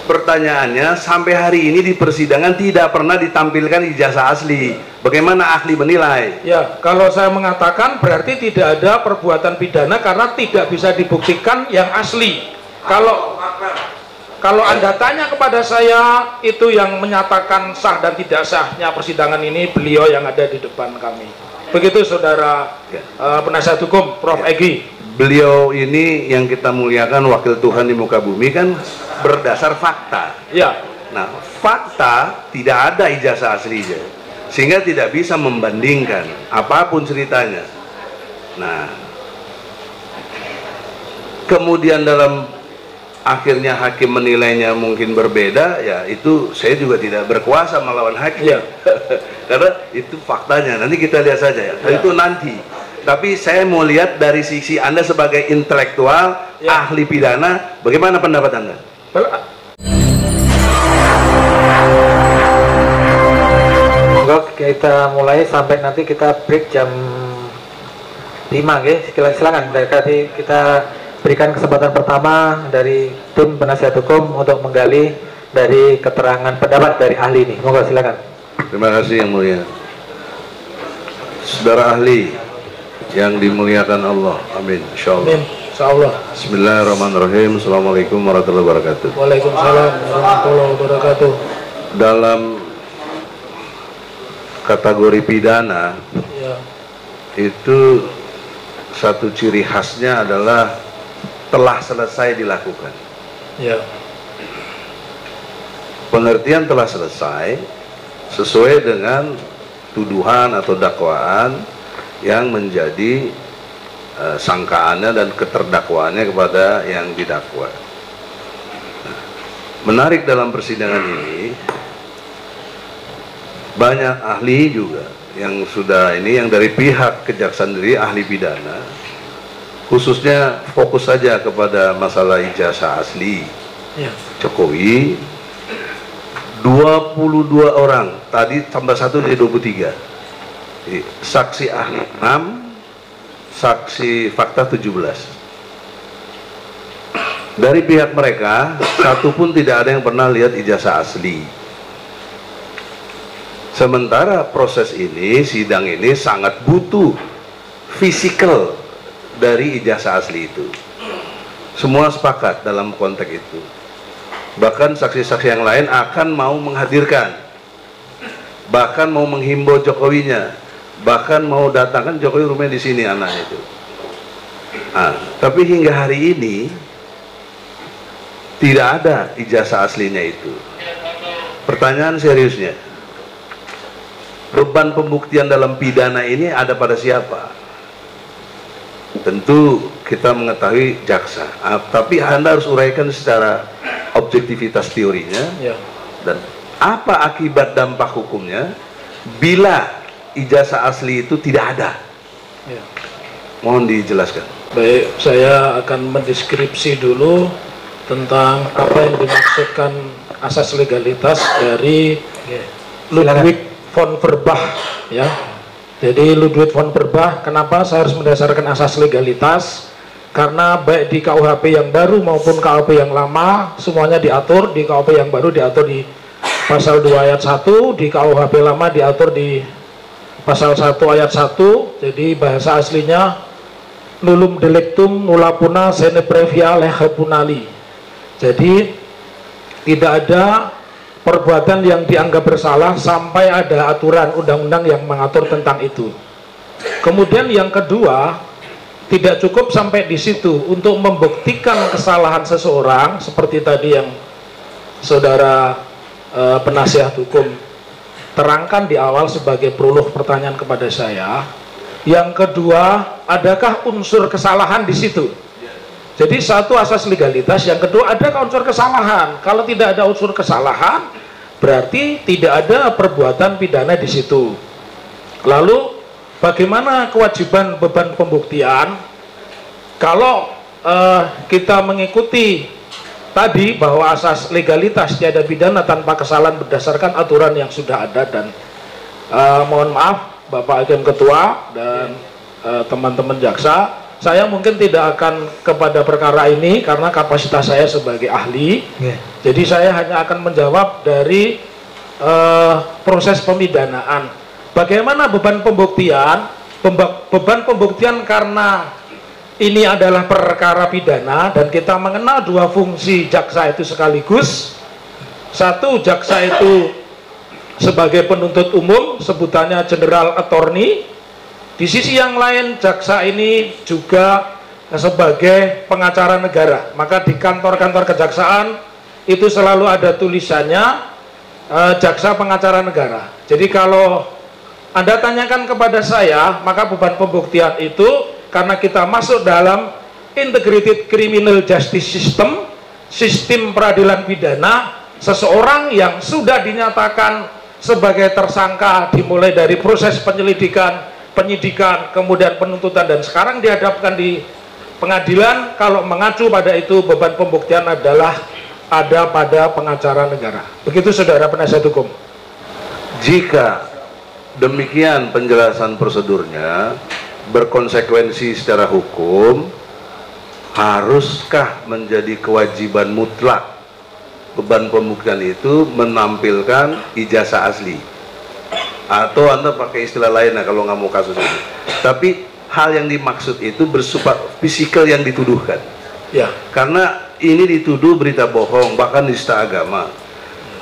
Pertanyaannya, sampai hari ini di persidangan tidak pernah ditampilkan ijazah asli. Bagaimana ahli menilai? Ya, kalau saya mengatakan berarti tidak ada perbuatan pidana karena tidak bisa dibuktikan yang asli. Kalau Anda tanya kepada saya, itu yang menyatakan sah dan tidak sahnya persidangan ini beliau yang ada di depan kami. Begitu saudara penasihat hukum Prof. Egy. Beliau ini yang kita muliakan, wakil Tuhan di muka bumi, kan berdasar fakta. Ya. Nah, fakta tidak ada ijazah aslinya, sehingga tidak bisa membandingkan apapun ceritanya. Nah, kemudian dalam akhirnya hakim menilainya mungkin berbeda, ya itu saya juga tidak berkuasa melawan hakim. Ya. Karena itu faktanya. Nanti kita lihat saja ya. Ya. Itu nanti. Tapi saya mau lihat dari sisi Anda sebagai intelektual, ya, ahli pidana, bagaimana pendapat Anda? Kita mulai sampai nanti kita break jam 5, silakan. Tadi kita berikan kesempatan pertama dari tim penasihat hukum untuk menggali dari keterangan pendapat dari ahli ini. Monggo silakan. Terima kasih yang mulia. Saudara ahli yang dimuliakan Allah, amin, insyaallah. Amin, insyaallah. Bismillahirrahmanirrahim. Assalamualaikum warahmatullahi wabarakatuh. Waalaikumsalam warahmatullahi wabarakatuh. Dalam kategori pidana, ya, itu satu ciri khasnya adalah telah selesai dilakukan. Ya. Pengertian telah selesai sesuai dengan tuduhan atau dakwaan yang menjadi sangkaannya dan keterdakwaannya kepada yang didakwa. Menarik dalam persidangan ini, banyak ahli juga yang sudah ini, yang dari pihak kejaksaan sendiri, ahli pidana, khususnya fokus saja kepada masalah ijazah asli. Ya. Jokowi 22 orang, tadi tambah 1 jadi 23. Saksi ahli 6, saksi fakta 17. Dari pihak mereka, satu pun tidak ada yang pernah lihat ijazah asli. Sementara proses ini, sidang ini sangat butuh fisikal dari ijazah asli itu. Semua sepakat dalam konteks itu. Bahkan saksi-saksi yang lain akan mau menghadirkan, bahkan mau menghimbau Jokowinya, bahkan mau datangkan Jokowi rumahnya di sini anaknya itu. Tapi hingga hari ini tidak ada ijazah aslinya itu. Pertanyaan seriusnya, beban pembuktian dalam pidana ini ada pada siapa? Tentu kita mengetahui jaksa, tapi Anda harus uraikan secara objektivitas teorinya, ya, dan apa akibat dampak hukumnya bila ijazah asli itu tidak ada. Ya. Mohon dijelaskan. Baik, saya akan mendeskripsi dulu tentang apa yang dimaksudkan asas legalitas dari Ludwig von Verbach, ya. Jadi Ludwig von Verbach, kenapa saya harus mendasarkan asas legalitas? Karena baik di KUHP yang baru maupun KUHP yang lama semuanya diatur. Di KUHP yang baru diatur di pasal 2 ayat 1, di KUHP lama diatur di pasal 1 ayat 1. Jadi bahasa aslinya nullum delictum nulla puna sine previa lege punali. Jadi tidak ada perbuatan yang dianggap bersalah sampai ada aturan undang-undang yang mengatur tentang itu. Kemudian yang kedua, tidak cukup sampai di situ untuk membuktikan kesalahan seseorang seperti tadi yang saudara penasihat hukum terangkan di awal sebagai prolog pertanyaan kepada saya. Yang kedua, adakah unsur kesalahan di situ? Jadi satu asas legalitas, yang kedua adakah unsur kesalahan? Kalau tidak ada unsur kesalahan, berarti tidak ada perbuatan pidana di situ. Lalu bagaimana kewajiban beban pembuktian? Kalau kita mengikuti tadi bahwa asas legalitas tiada pidana tanpa kesalahan berdasarkan aturan yang sudah ada, dan mohon maaf Bapak Hakim Ketua dan teman-teman jaksa, saya mungkin tidak akan kepada perkara ini karena kapasitas saya sebagai ahli. Jadi saya hanya akan menjawab dari proses pemidanaan. Bagaimana beban pembuktian? Beban pembuktian karena ini adalah perkara pidana dan kita mengenal dua fungsi jaksa itu sekaligus. Satu, jaksa itu sebagai penuntut umum, sebutannya general attorney. Di sisi yang lain, jaksa ini juga sebagai pengacara negara. Maka di kantor-kantor kejaksaan itu selalu ada tulisannya jaksa pengacara negara. Jadi kalau Anda tanyakan kepada saya, maka beban pembuktian itu karena kita masuk dalam integrated criminal justice system, sistem peradilan pidana, seseorang yang sudah dinyatakan sebagai tersangka dimulai dari proses penyelidikan, penyidikan, kemudian penuntutan, dan sekarang dihadapkan di pengadilan, kalau mengacu pada itu beban pembuktian adalah ada pada pengacara negara. Begitu saudara penasihat hukum. Jika demikian penjelasan prosedurnya berkonsekuensi secara hukum, haruskah menjadi kewajiban mutlak beban pembuktian itu menampilkan ijazah asli? Atau Anda pakai istilah lain kalau nggak mau kasus ini, tapi hal yang dimaksud itu bersifat fisikal yang dituduhkan Ya, karena ini dituduh berita bohong, bahkan nista agama.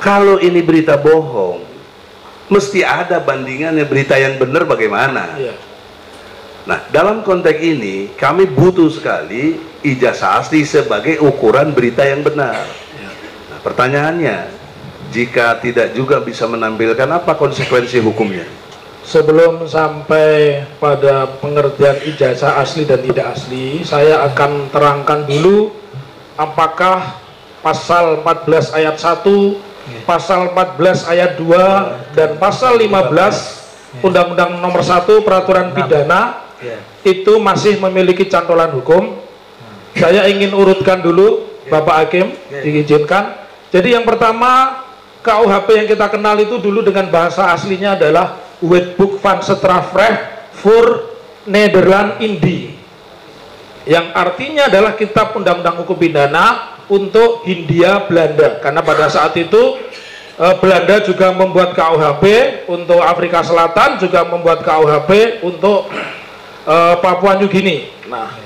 Kalau ini berita bohong, mesti ada bandingannya berita yang benar bagaimana. ya. Nah, dalam konteks ini kami butuh sekali ijazah asli sebagai ukuran berita yang benar. Nah, pertanyaannya, jika tidak juga bisa menampilkan, apa konsekuensi hukumnya? Sebelum sampai pada pengertian ijazah asli dan tidak asli, saya akan terangkan dulu apakah pasal 14 ayat 1, pasal 14 ayat 2, dan pasal 15 Undang-Undang Nomor 1 Peraturan Pidana itu masih memiliki cantolan hukum. Saya ingin urutkan dulu, Bapak Hakim, diizinkan. Jadi yang pertama, KUHP yang kita kenal itu dulu dengan bahasa aslinya adalah Wetboek van Strafrecht voor Nederland Indie, yang artinya adalah kitab undang-undang hukum pidana untuk Hindia Belanda, karena pada saat itu Belanda juga membuat KUHP untuk Afrika Selatan, juga membuat KUHP untuk Papua New Guinea. Nah,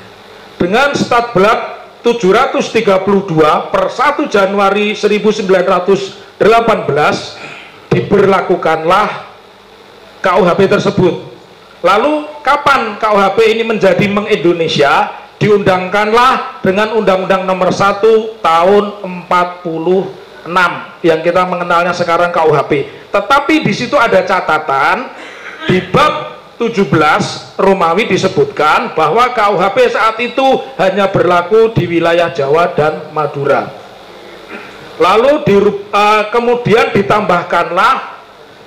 dengan Stadblad 732 per 1 Januari 1918 diberlakukanlah KUHP tersebut. Lalu kapan KUHP ini menjadi meng-Indonesia? Diundangkanlah dengan Undang-Undang Nomor 1 tahun 46 yang kita mengenalnya sekarang KUHP. Tetapi di situ ada catatan, di bab 17 Romawi disebutkan bahwa KUHP saat itu hanya berlaku di wilayah Jawa dan Madura. Lalu kemudian ditambahkanlah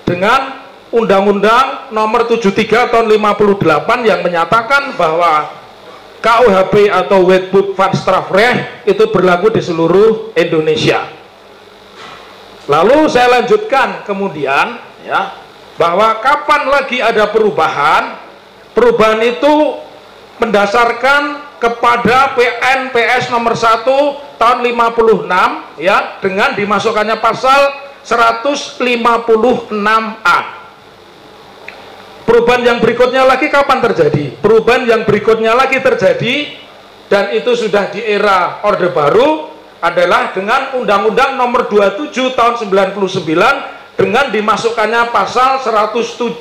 dengan Undang-Undang Nomor 73 tahun 58 yang menyatakan bahwa KUHP atau Wetboek van Strafrecht itu berlaku di seluruh Indonesia. Lalu saya lanjutkan kemudian ya, bahwa kapan lagi ada perubahan? Perubahan itu mendasarkan kepada PNPS nomor 1 tahun 56 ya, dengan dimasukkannya pasal 156A. Perubahan yang berikutnya lagi kapan terjadi? Perubahan yang berikutnya lagi terjadi, dan itu sudah di era Orde Baru, adalah dengan Undang-Undang Nomor 27 tahun 99 dengan dimasukkannya pasal 107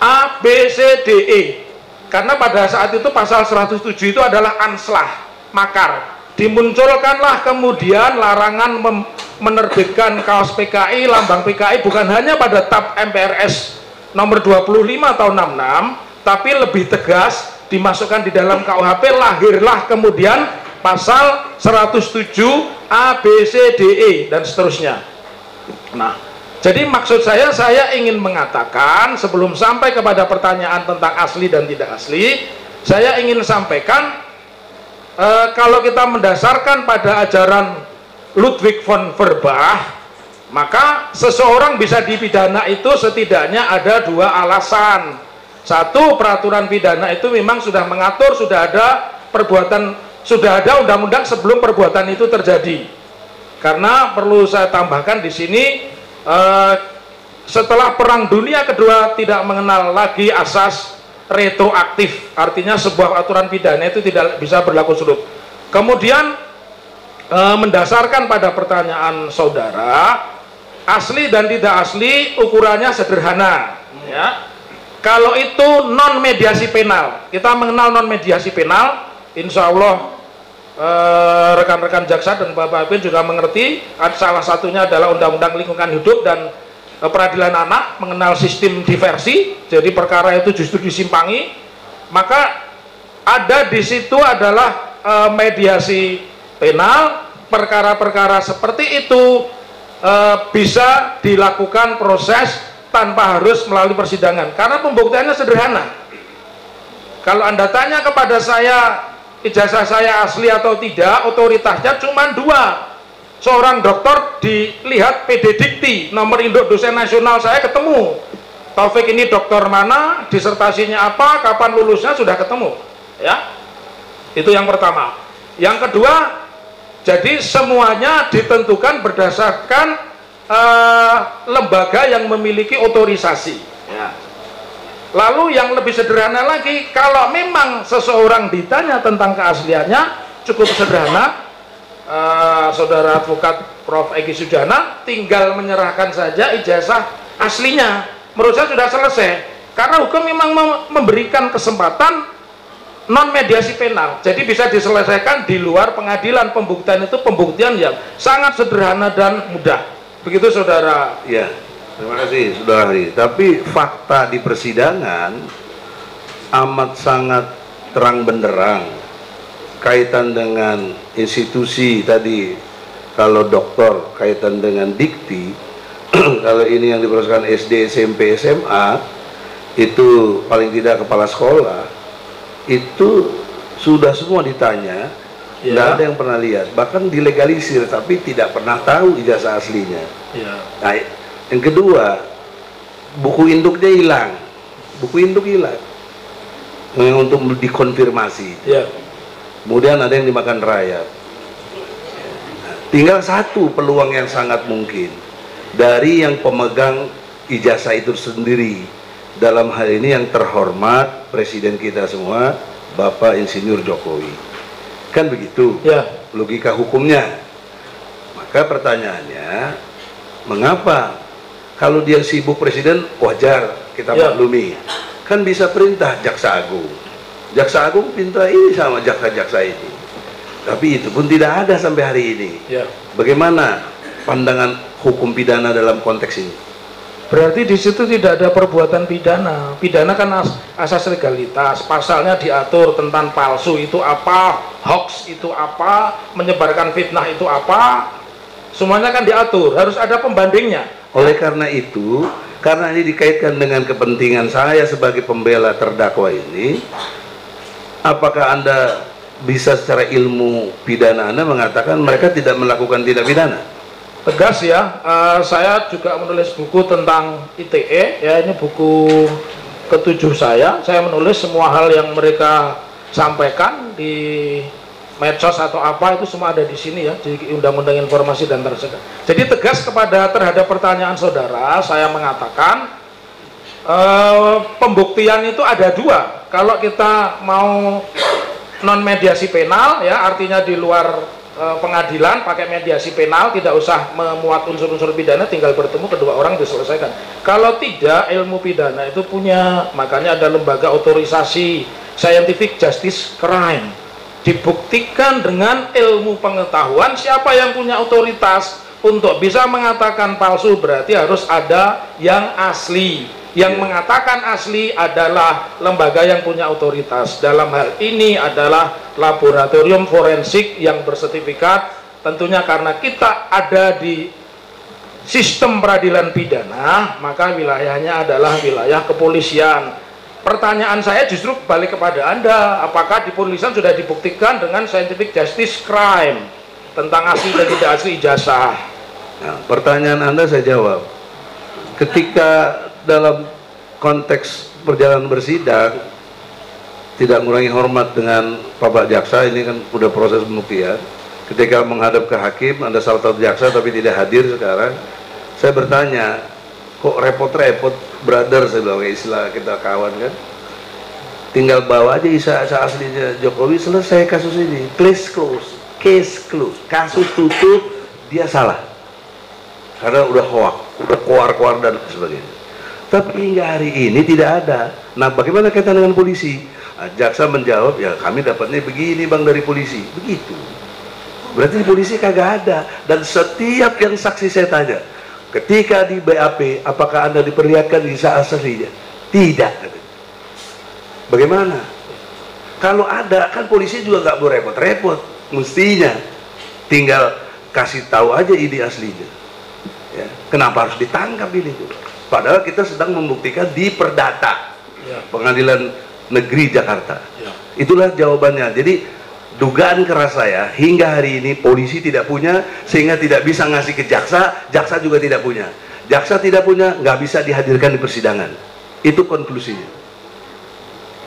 A, B, C, D, E. Karena pada saat itu pasal 107 itu adalah anslah, makar. Dimunculkanlah kemudian larangan menerbitkan kaos PKI, lambang PKI bukan hanya pada TAP MPRS Nomor 25 tahun 66, tapi lebih tegas dimasukkan di dalam KUHP. Lahirlah kemudian pasal 107 A, B, C, D, E dan seterusnya. Nah, jadi maksud saya ingin mengatakan sebelum sampai kepada pertanyaan tentang asli dan tidak asli, saya ingin sampaikan kalau kita mendasarkan pada ajaran Ludwig von Verbach, maka seseorang bisa dipidana itu setidaknya ada dua alasan. Satu, peraturan pidana itu memang sudah mengatur, sudah ada perbuatan, sudah ada undang-undang sebelum perbuatan itu terjadi. Karena perlu saya tambahkan di sini, setelah Perang Dunia Kedua tidak mengenal lagi asas retroaktif, artinya sebuah aturan pidana itu tidak bisa berlaku surut. Kemudian mendasarkan pada pertanyaan saudara, asli dan tidak asli ukurannya sederhana, ya. Kalau itu non mediasi penal, kita mengenal non mediasi penal, insya Allah rekan-rekan jaksa dan Bapak Bin juga mengerti. Salah satunya adalah Undang-Undang Lingkungan Hidup dan Peradilan Anak mengenal sistem diversi, jadi perkara itu justru disimpangi. Maka ada di situ adalah mediasi penal, perkara-perkara seperti itu bisa dilakukan proses tanpa harus melalui persidangan, karena pembuktiannya sederhana. Kalau Anda tanya kepada saya, ijazah saya asli atau tidak, otoritasnya cuma dua. Seorang dokter dilihat PD Dikti, nomor induk dosen nasional saya ketemu. Taufik ini dokter mana, disertasinya apa, kapan lulusnya sudah ketemu. Ya, itu yang pertama. Yang kedua, jadi semuanya ditentukan berdasarkan lembaga yang memiliki otorisasi, ya. Lalu yang lebih sederhana lagi, kalau memang seseorang ditanya tentang keasliannya, cukup sederhana, saudara advokat Prof. Egy Sujana tinggal menyerahkan saja ijazah aslinya. Menurut saya sudah selesai, karena hukum memang memberikan kesempatan non mediasi penal, jadi bisa diselesaikan di luar pengadilan. Pembuktian itu pembuktian yang sangat sederhana dan mudah. Begitu saudara. Ya, terima kasih saudara Hari. Tapi fakta di persidangan amat sangat terang benderang kaitan dengan institusi tadi. Kalau dokter kaitan dengan dikti, kalau ini yang diproseskan SD, SMP, SMA, itu paling tidak kepala sekolah, itu sudah semua ditanya. Tidak ada yang pernah lihat, bahkan dilegalisir, tapi tidak pernah tahu ijazah aslinya. Ya. Nah, yang kedua, buku induknya hilang, buku induk hilang, untuk dikonfirmasi. Ya. Kemudian ada yang dimakan rayap. Tinggal satu peluang yang sangat mungkin dari yang pemegang ijazah itu sendiri. Dalam hal ini yang terhormat Presiden kita semua, Bapak Insinyur Jokowi. Kan begitu, ya, logika hukumnya. Maka pertanyaannya, mengapa kalau dia sibuk presiden, wajar kita maklumi. Kan bisa perintah Jaksa Agung. Jaksa Agung pinta ini sama jaksa-jaksa ini. Tapi itu pun tidak ada sampai hari ini. Ya. Bagaimana pandangan hukum pidana dalam konteks ini? Berarti di situ tidak ada perbuatan pidana. Pidana kan asas legalitas. Pasalnya diatur tentang palsu itu apa, hoax itu apa, menyebarkan fitnah itu apa. Semuanya kan diatur. Harus ada pembandingnya. Oleh karena itu, karena ini dikaitkan dengan kepentingan saya sebagai pembela terdakwa ini, apakah Anda bisa secara ilmu pidana Anda mengatakan mereka tidak melakukan tindak pidana? Tegas ya, saya juga menulis buku tentang ITE, ya, ini buku ke-7 saya menulis semua hal yang mereka sampaikan di medsos atau apa, itu semua ada di sini ya, di Undang-Undang Informasi dan Transaksi. Jadi tegas terhadap pertanyaan saudara, saya mengatakan pembuktian itu ada dua. Kalau kita mau non mediasi penal, ya, artinya di luar pengadilan pakai mediasi penal, tidak usah memuat unsur-unsur pidana, tinggal bertemu kedua orang diselesaikan. Kalau tidak, ilmu pidana itu punya, makanya ada lembaga otorisasi scientific justice crime, dibuktikan dengan ilmu pengetahuan. Siapa yang punya otoritas untuk bisa mengatakan palsu, berarti harus ada yang asli. Yang mengatakan asli adalah lembaga yang punya otoritas. Dalam hal ini adalah laboratorium forensik yang bersertifikat. Tentunya karena kita ada di sistem peradilan pidana, maka wilayahnya adalah wilayah kepolisian. Pertanyaan saya justru balik kepada Anda, apakah di polisian sudah dibuktikan dengan scientific justice crime tentang asli dan tidak asli ijazah? Nah, pertanyaan Anda saya jawab. Ketika dalam konteks perjalanan bersidang tidak mengurangi hormat dengan Bapak Jaksa, ini kan udah proses pembuktian. Ketika menghadap ke hakim, Anda salah satu jaksa tapi tidak hadir sekarang. Saya bertanya, kok repot-repot, brother, saya bilang, istilah kita kawan kan. Tinggal bawa aja isa aslinya Jokowi, selesai kasus ini. Case close, case close, kasus tutup, dia salah. Karena udah hoak, udah koar-koar dan sebagainya. Tapi hingga hari ini tidak ada. Nah, bagaimana kaitan dengan polisi? Nah, jaksa menjawab, ya kami dapatnya begini bang dari polisi. Begitu. Berarti di polisi kagak ada. Dan setiap yang saksi saya tanya, ketika di BAP, apakah Anda diperlihatkan ijazah aslinya? Tidak. Bagaimana? Kalau ada, kan polisi juga nggak boleh repot-repot. Mestinya tinggal kasih tahu aja ide aslinya. Ya. Kenapa harus ditangkap ini? Padahal kita sedang membuktikan di Perdata, ya, Pengadilan Negeri Jakarta. Ya. Itulah jawabannya. Jadi dugaan keras saya, hingga hari ini polisi tidak punya, sehingga tidak bisa ngasih ke jaksa, jaksa juga tidak punya. Jaksa tidak punya, nggak bisa dihadirkan di persidangan. Itu konklusinya.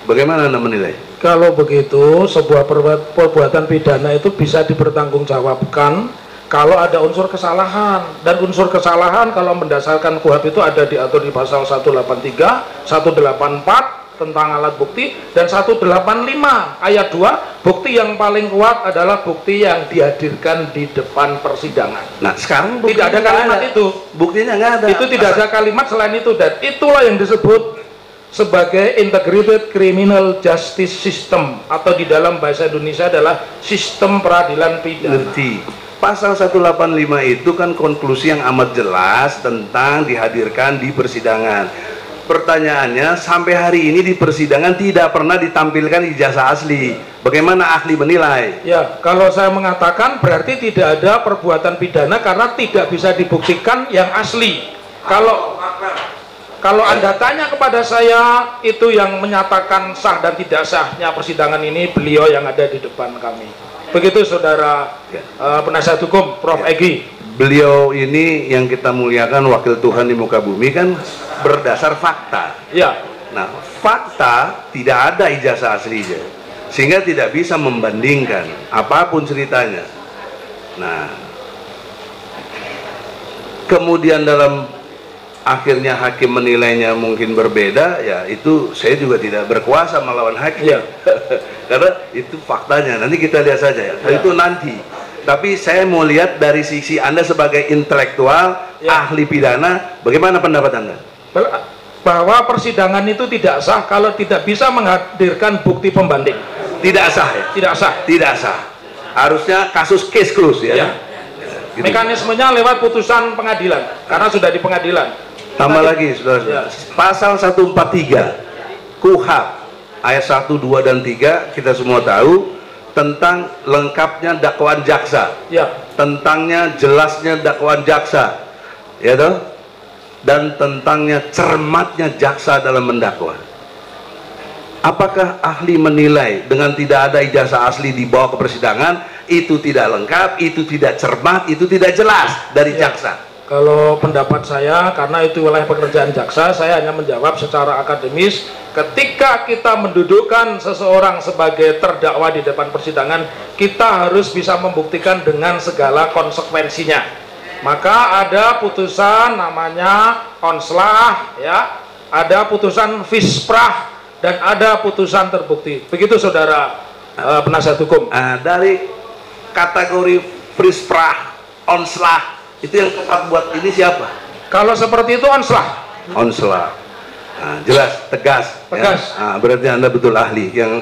Bagaimana Anda menilai? Kalau begitu, sebuah perbuatan pidana itu bisa dipertanggungjawabkan kalau ada unsur kesalahan. Dan unsur kesalahan kalau mendasarkan KUHP itu ada diatur di pasal 183, 184, tentang alat bukti, dan 185 ayat 2, bukti yang paling kuat adalah bukti yang dihadirkan di depan persidangan. Nah sekarang tidak ada kalimat itu, buktinya nggak ada, itu tidak ada kalimat selain itu, dan itulah yang disebut sebagai integrated criminal justice system, atau di dalam bahasa Indonesia adalah sistem peradilan pidana. Ngerti. Pasal 185 itu kan konklusi yang amat jelas tentang dihadirkan di persidangan. Pertanyaannya, sampai hari ini di persidangan tidak pernah ditampilkan ijazah asli. Bagaimana ahli menilai? Ya, kalau saya mengatakan berarti tidak ada perbuatan pidana karena tidak bisa dibuktikan yang asli. Kalau Anda tanya kepada saya, itu yang menyatakan sah dan tidak sahnya persidangan ini beliau yang ada di depan kami. Begitu saudara penasihat hukum Prof. Egy. Beliau ini yang kita muliakan, wakil Tuhan di muka bumi, kan berdasar fakta. Ya. Nah, fakta tidak ada ijazah aslinya, sehingga tidak bisa membandingkan apapun ceritanya. Nah, kemudian dalam akhirnya hakim menilainya mungkin berbeda, ya itu saya juga tidak berkuasa melawan hakim. Ya. Karena itu faktanya. Nanti kita lihat saja ya. Ya. Itu nanti. Tapi saya mau lihat dari sisi Anda sebagai intelektual, ya, ahli pidana, bagaimana pendapat Anda? Bahwa persidangan itu tidak sah kalau tidak bisa menghadirkan bukti pembanding. Tidak sah ya? Tidak sah. Tidak sah. Harusnya kasus case close ya? Ya. Gitu. Mekanismenya lewat putusan pengadilan, karena sudah di pengadilan. Tambah lagi, saudara-saudara. Ya. Pasal 143 KUHP ayat 1, 2, dan 3 kita semua tahu tentang lengkapnya dakwaan jaksa, ya, tentangnya jelasnya dakwaan jaksa, ya toh, dan tentangnya cermatnya jaksa dalam mendakwa. Apakah ahli menilai dengan tidak ada ijazah asli dibawa ke persidangan itu tidak lengkap, itu tidak cermat, itu tidak jelas dari jaksa? Kalau pendapat saya, karena itu wilayah pekerjaan jaksa, saya hanya menjawab secara akademis. Ketika kita mendudukkan seseorang sebagai terdakwa di depan persidangan, kita harus bisa membuktikan dengan segala konsekuensinya. Maka ada putusan namanya onslah, ya, ada putusan fisprah, dan ada putusan terbukti. Begitu saudara penasihat hukum. Dari kategori fisprah, onslah, itu yang tepat buat ini siapa? Kalau seperti itu onslah. Onslah. Nah, jelas, tegas. Tegas. Ya? Nah, berarti Anda betul ahli yang